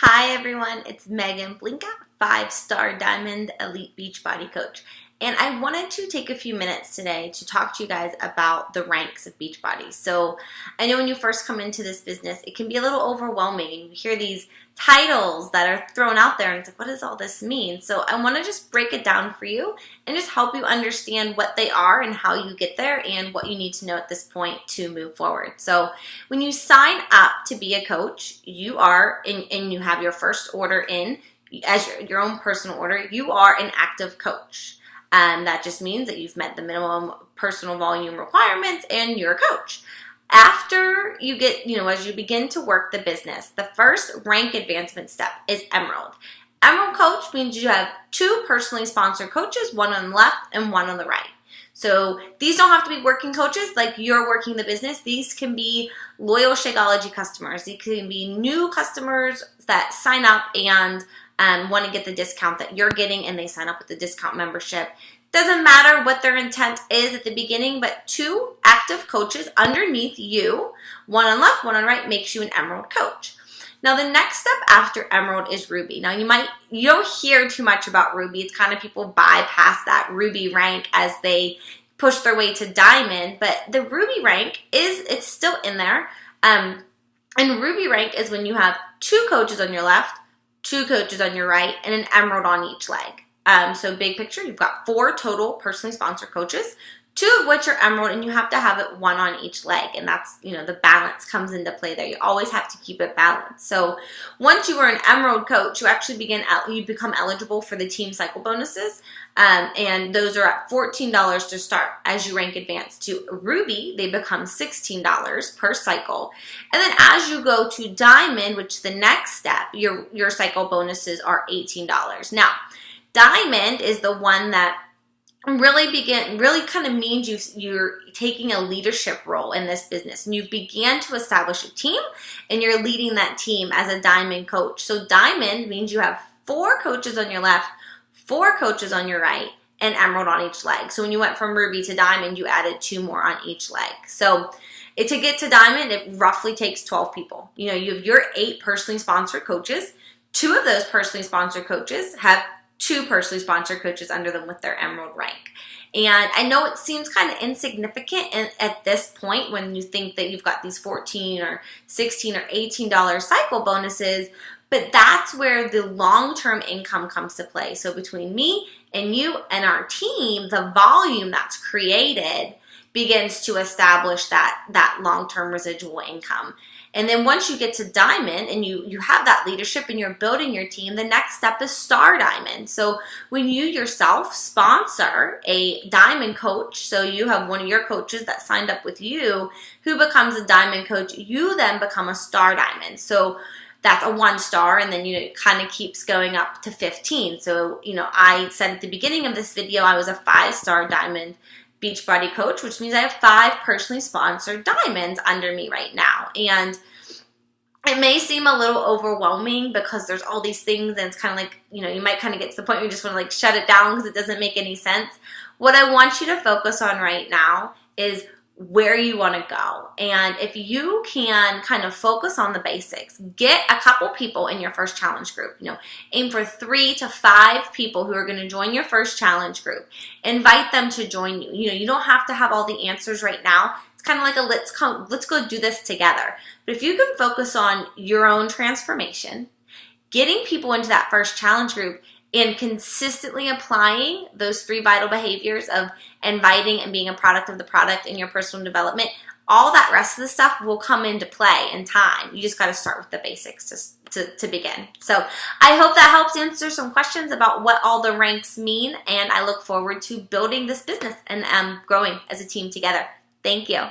Hi everyone, it's Megan Blinka, 5-star Diamond Elite Beachbody Coach. And I wanted to take a few minutes today to talk to you guys about the ranks of Beachbody. So I know when you first come into this business, it can be a little overwhelming. You hear these titles that are thrown out there and it's like, what does all this mean? So I want to just break it down for you and just help you understand what they are and how you get there and what you need to know at this point to move forward. So when you sign up to be a coach, you are, and you have your first order in as your own personal order, you are an active coach. That just means that you've met the minimum personal volume requirements and you're a coach. After you get, as you begin to work the business, the first rank advancement step is Emerald. Emerald Coach means you have 2 personally sponsored coaches, one on the left and one on the right. So these don't have to be working coaches like you're working the business. These can be loyal Shakeology customers. These can be new customers that sign up and want to get the discount that you're getting and they sign up with the discount membership. Doesn't matter what their intent is at the beginning, but 2 active coaches underneath you, one on left, one on right, makes you an Emerald coach. Now the next step after Emerald is Ruby. Now you don't hear too much about Ruby. It's kind of people bypass that Ruby rank as they push their way to Diamond, but the Ruby rank it's still in there. And Ruby rank is when you have 2 coaches on your left, 2 coaches on your right, and an Emerald on each leg. So big picture, you've got 4 total personally sponsored coaches, 2 of which are Emerald, and you have to have it 1 on each leg, and that's, the balance comes into play there. You always have to keep it balanced. So once you are an Emerald coach, you become eligible for the team cycle bonuses, and those are at $14 to start. As you rank advanced to Ruby, they become $16 per cycle, and then as you go to Diamond, which is the next step, your cycle bonuses are $18. Now, Diamond is the one that really kind of means you're taking a leadership role in this business and you began to establish a team and you're leading that team as a Diamond coach. So Diamond means you have 4 coaches on your left, 4 coaches on your right, and Emerald on each leg. So when you went from Ruby to Diamond, you added 2 more on each leg. So to get to Diamond, it roughly takes 12 people. You have your 8 personally sponsored coaches. 2 of those personally sponsored coaches have 2 personally sponsored coaches under them with their Emerald rank. And I know it seems kind of insignificant at this point when you think that you've got these $14 or $16 or $18 cycle bonuses, but that's where the long-term income comes to play. So between me and you and our team, the volume that's created begins to establish that long-term residual income. And then once you get to Diamond and you have that leadership and you're building your team, the next step is Star Diamond. So when you yourself sponsor a Diamond coach, so you have one of your coaches that signed up with you who becomes a Diamond coach, you then become a Star Diamond. So that's a 1 star, and then it kind of keeps going up to 15. So I said at the beginning of this video I was a 5-star Diamond Beachbody coach, which means I have 5 personally sponsored diamonds under me right now. And it may seem a little overwhelming because there's all these things and it's kind of like, you might kind of get to the point where you just want to shut it down because it doesn't make any sense. What I want you to focus on right now is where you want to go. And if you can kind of focus on the basics, get a couple people in your first challenge group, aim for 3 to 5 people who are going to join your first challenge group. Invite them to join you. You don't have to have all the answers right now. It's kind of like let's go do this together. But if you can focus on your own transformation, getting people into that first challenge group, and consistently applying those 3 vital behaviors of inviting and being a product of the product in your personal development, all that rest of the stuff will come into play in time. You just got to start with the basics to begin. So I hope that helps answer some questions about what all the ranks mean, and I look forward to building this business and growing as a team together. Thank you.